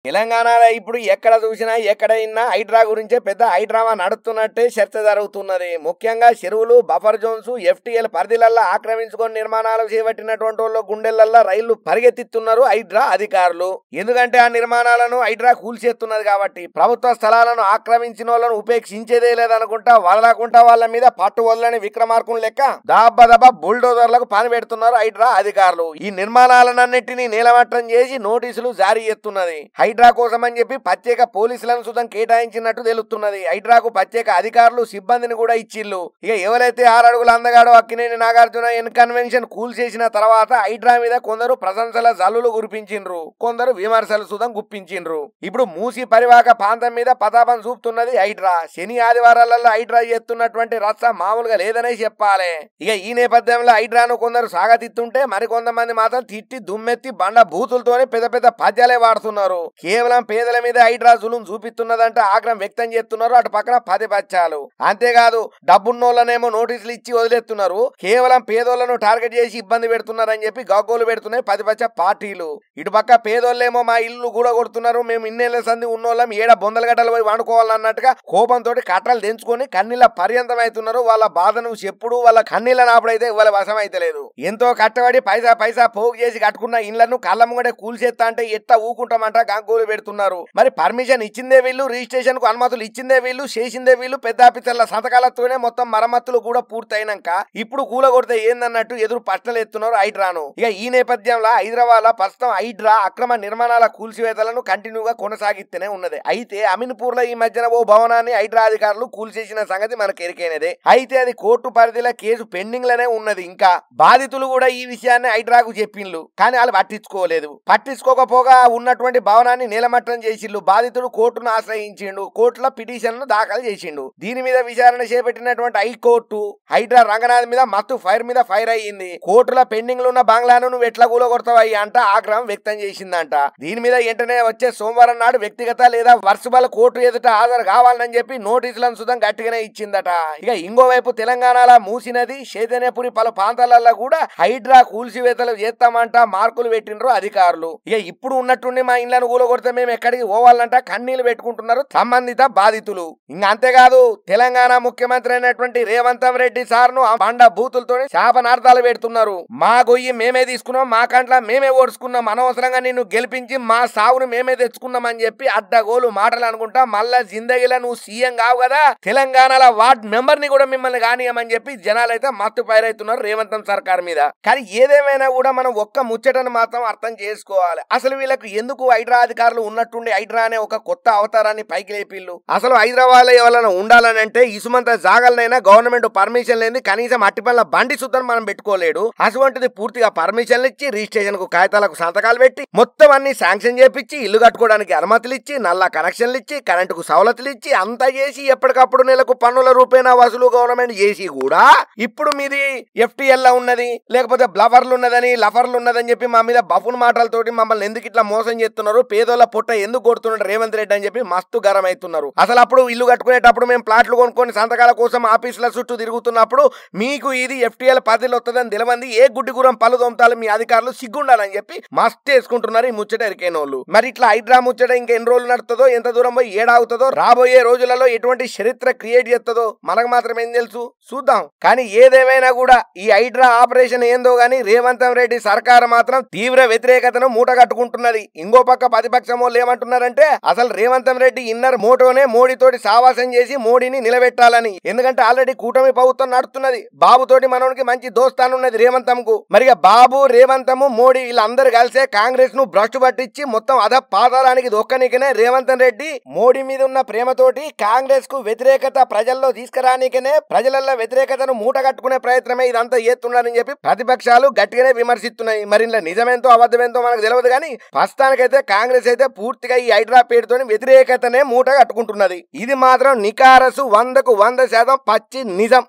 తెలంగాణలో ఇప్పుడు ఎక్కడ చూసినా ఎక్కడ విన్నా హైడ్రా గురించే పెద్ద హైడ్రామా నడుస్తున్నట్టే చర్చ జరుగుతున్నది. ముఖ్యంగా చెరువులు, బఫర్ జోన్స్, ఎఫ్టీఎల్ పరిధిలల్లా ఆక్రమించుకొని నిర్మాణాలు చేపట్టినటువంటి వాళ్ళు గుండెలల్లా రైళ్లు పరిగెత్తిస్తున్నారు హైడ్రా అధికారులు. ఎందుకంటే ఆ నిర్మాణాలను హైడ్రా కూల్చేస్తున్నది కాబట్టి. ప్రభుత్వ స్థలాలను ఆక్రమించిన వాళ్ళను ఉపేక్షించేదే లేదనుకుంటా వదలకుండా వాళ్ళ మీద పట్టు వదలని విక్రమార్కుని లెక్క దబ్బ బుల్డోజర్లకు పని పెడుతున్నారు హైడ్రా అధికారులు. ఈ నిర్మాణాలన్నింటినీ నీలమట్టం చేసి నోటీసులు జారీ చేస్తున్నది. హైడ్రా కోసం అని చెప్పి ప్రత్యేక పోలీసులను సుతం కేటాయించినట్టు తెలుస్తున్నది. హైడ్రాకు ప్రత్యేక అధికారులు సిబ్బందిని కూడా ఇచ్చిల్లు. ఇక ఎవరైతే 6 అడుగుల అందగాడో అక్కినేని నాగార్జున ఎన్ కన్వెన్షన్ కూల్ చేసిన తర్వాత హైడ్రా మీద కొందరు ప్రశంసల జల్లులు కురిపించిండ్రు, కొందరు విమర్శలు సుతం గుప్పించిండ్రు. ఇప్పుడు మూసి పరివాహక ప్రాంతం మీద పతాపం చూపుతున్నది హైడ్రా. శని ఆదివారాలలో హైడ్రా చేస్తున్నటువంటి రచ్చ మామూలుగా లేదనే చెప్పాలి. ఇక ఈ నేపథ్యంలో హైడ్రాను కొందరు సాగతిస్తుంటే మరికొంతమంది మాత్రం తిట్టి దుమ్మెత్తి బండ బూతులతోనే పెద్ద పెద్ద పద్యాలే వాడుతున్నారు. కేవలం పేదల మీద హైడ్రా జులుం చూపిస్తున్నదంటే ఆగ్రహం వ్యక్తం చేస్తున్నారు. అటు పక్కన పచ్చలు. అంతేకాదు డబ్బున్నోళ్ళనేమో నోటీసులు ఇచ్చి వదిలేస్తున్నారు. కేవలం పేదోళ్లను టార్గెట్ చేసి ఇబ్బంది పెడుతున్నారని చెప్పి గగ్గోలు పెడుతున్నాయి పచ్చ పార్టీలు. ఇటు పక్క పేదోళ్ళేమో మా ఇల్లు కూడా కొడుతున్నారు, మేము ఇన్నేళ్ల సంది ఉన్నోళ్ళం ఏడ బొందల గడ్డలు పోయి వండుకోవాలన్నట్టుగా కోపంతో కట్టలు తెంచుకొని కన్నీళ్ళ పర్యంతం అవుతున్నారు. వాళ్ళ బాధను చెప్పుడు వాళ్ళ కన్నీళ్ళ నాపుడైతే వాళ్ళ వశం అయితే లేదు. ఎంతో కట్టబడి పైసా పోగు చేసి కట్టుకున్న ఇళ్లను కళ్ళముగడే కూల్చేస్తా అంటే ఎట్లా ఊకుంటామంట గగ్గోలు పెడుతున్నారు. మరి పర్మిషన్ ఇచ్చిందే వీళ్ళు, రిజిస్ట్రేషన్ కు అనుమతులు ఇచ్చిందే వీళ్ళు, చేసిందే వీళ్ళు. పెద్ద ఆఫీసర్ల సంతకాలతోనే మొత్తం మరమ్మతులు కూడా పూర్తయినాక ఇప్పుడు కూలగొడితే ఏందన్నట్టు ఎదురు ప్రశ్నలు ఎత్తున్నారు హైడ్రాను. ఇక ఈ నేపథ్యంలో హైదరాబాద్ లో ప్రస్తుతం హైడ్రా అక్రమ నిర్మాణాల కూల్చివేతలను కంటిన్యూగా కొనసాగిస్తూనే ఉన్నది. అయితే అమీన్పూర్ లో ఈ మధ్యన ఓ భవనాన్ని హైడ్రా అధికారులు కూల్చేసిన సంగతి మనకు ఎరికైనదే. అయితే అది కోర్టు పరిధిలో కేసు పెండింగ్ లోనే ఉన్నది. ఇంకా బాధితులు కూడా ఈ విషయాన్ని హైడ్రాకు చెప్పిండ్లు, కానీ వాళ్ళు పట్టించుకోలేదు. పట్టించుకోకపోగా ఉన్నటువంటి భవనాన్ని నీలమట్టం చేసిండు. బాధితుడు కోర్టును ఆశ్రయించిండు, కోర్టులో పిటిషన్ దాఖలు చేసిండు. దీని మీద విచారణ చేపట్టినటువంటి హైకోర్టు హైడ్రా రంగనాథ్ మీద మత్తు ఫైర్ అయ్యింది. కోర్టులో పెండింగ్ లో ఉన్న బంగ్లాను నువ్వు ఎట్లా కూలగొడతావయ్యి అంట ఆగ్రహం వ్యక్తం చేసిందంట. దీని మీద వెంటనే వచ్చే సోమవారం నాడు వ్యక్తిగత లేదా వర్సుబల్ కోర్టు ఎదుట హాజరు కావాలని చెప్పి నోటీసులను సుతం గట్టిగానే ఇచ్చిందట. ఇక ఇంకోవైపు తెలంగాణలో మూసినది చైతన్యపురి పలు ప్రాంతాలలో కూడా హైడ్రా కూల్చివేతలు చేస్తామంట మార్కులు పెట్టిండ్రు అధికారులు. ఇక ఇప్పుడు ఉన్నట్టుండి మా ఇళ్లను కూలగొడితే మేము ఎక్కడికి పోవాలంట కన్నీళ్లు పెట్టుకుంటున్నారు సంబంధిత బాధితులు. ఇంకా అంతేకాదు తెలంగాణ ముఖ్యమంత్రి అయినటువంటి రేవంత్ రెడ్డి సార్ ను బండ బూతులతో శాపనార్థాలు పెడుతున్నారు. మా గొయ్యి మేమే తీసుకున్నాం, మా కంట్ల మేమే ఓడుచుకున్నాం, అనవసరంగా నిన్ను గెలిపించి మా సావును మేమే తెచ్చుకున్నాం అని చెప్పి అడ్డగోలు మాటలు అనుకుంటా మళ్ళా జిందగీలో నువ్వు సీఎం కావు కదా, తెలంగాణలో వార్డ్ మెంబర్ ని కూడా మిమ్మల్ని కానియమని చెప్పి జనాలు అయితే మత్తు పైరైతున్నారు రేవంత్ సర్కార్ మీద. కానీ ఏదేమైనా కూడా మనం ఒక్క ముచ్చటను మాత్రం అర్థం చేసుకోవాలి. అసలు వీళ్ళకు ఎందుకు హైడ్రా అధికారులు ఉన్నట్టుండి హైడ్రా అనే ఒక కొత్త అవతారాన్ని పైకి లేపిల్లు? అసలు హైదరాబాద్ లో ఎవరైనా ఉండాలని అంటే ఇసుమంత జాగాలనైనా గవర్నమెంట్ పర్మిషన్ లేని కనీసం అట్టి పనుల బండి సుద్దం మనం పెట్టుకోలేడు. అటువంటిది పూర్తిగా పర్మిషన్లు ఇచ్చి రిజిస్ట్రేషన్ కు కాగితాలకు సంతకాలు పెట్టి మొత్తం అన్ని శాంక్షన్ చేపించి ఇల్లు కట్టుకోవడానికి అనుమతులు ఇచ్చి నల్ల కనెక్షన్లు ఇచ్చి కరెంటుకు సవలతులు ఇచ్చి అంతా చేసి ఎప్పటికప్పుడు నెలకు పన్నుల రూపాయన వసూలు గవర్నమెంట్ చేసి కూడా ఇప్పుడు మీది ఎఫ్టీఎల్ లా ఉన్నది లేకపోతే బ్లఫర్లు ఉన్నదని లఫర్లు ఉన్నదని చెప్పి మా మీద బఫున్ మాటలతోటి మమ్మల్ని ఎందుకు ఇట్లా మోసం చేస్తున్నారు, పేదోళ్ళ పొట్ట ఎందుకు కొడుతున్నాడు రేవంత్ రెడ్డి అని చెప్పి మస్తు గరం అవుతున్నారు. అసలు అప్పుడు ఇల్లు కట్టుకునేటప్పుడు మేము ప్లాట్లు కొనుక్కొని సంతకాల కోసం ఆఫీసుల చుట్టూ తిరుగుతున్నప్పుడు మీకు ఇది ఎఫ్టీఎల్ పరిధిలో వస్తుందని తెలియంది ఏ గుడ్డి గురం పలు దొంతాలు మీ అధికారులు సిగ్గుండాలని చెప్పి మస్తు వేసుకుంటున్నారు ఈ ముచ్చట ఎరికైనోళ్ళు. మరి ఇట్లా హైడ్రా ముచ్చట ఇంకా ఎన్ని రోజులు నడుతుందో, ఎంత దూరం పోయి ఏడాగుతుందో, రాబోయే రోజులలో ఎటువంటి చరిత్ర క్రియేట్ చేస్తుందో మనకు మాత్రం ఏం తెలుసు, చూద్దాం. కానీ ఏదేమైనా కూడా ఈ హైడ్రా ఆపరేషన్ ఏందో గానీ రేవంత్ రెడ్డి సర్కారు మాత్రం తీవ్ర వ్యతిరేకతను మూట కట్టుకుంటున్నది. ఇంకో పక్క ప్రతిపక్షం వాళ్ళు ఏమంటున్నారంటే అసలు రేవంత్ రెడ్డి ఇన్నర్ మోటోనే మోడీతోటి సావాసం చేసి మోడీని నిలబెట్టాలని. ఎందుకంటే ఆల్రెడీ కూటమి ప్రభుత్వం నడుస్తున్నది, బాబుతోటి మనోనికి మంచి దోస్తానున్నది రేవంతంకు. మరిగా బాబు రేవంతము మోడీ వీళ్ళందరూ కలిసే కాంగ్రెస్ ను భ్రష్టు పట్టించి మొత్తం అధ పాతాళానికి దొక్కనికనే రేవంత్ రెడ్డి మోడీ మీద ఉన్న ప్రేమతోటి కాంగ్రెస్ కు వ్యతిరేకత ప్రజల్లో తీసుకురానికనే ప్రజలలో వ్యతిరేకతను మూట కట్టుకునే ప్రయత్నమే ఇదంతా చేస్తున్నారని చెప్పి ప్రతిపక్షాలు గట్టిగానే విమర్శిస్తున్నాయి. మరి ఇలా నిజమేంతో అబద్ధమేంతో మనకు తెలియదు కానీ ప్రస్తుతానికైతే కాంగ్రెస్ అయితే పూర్తిగా ఈ హైడ్రా పేరుతోని వ్యతిరేకతనే మూట కట్టుకుంటున్నది. ఇది మాత్రం నికారసు 100% పచ్చి నిజం.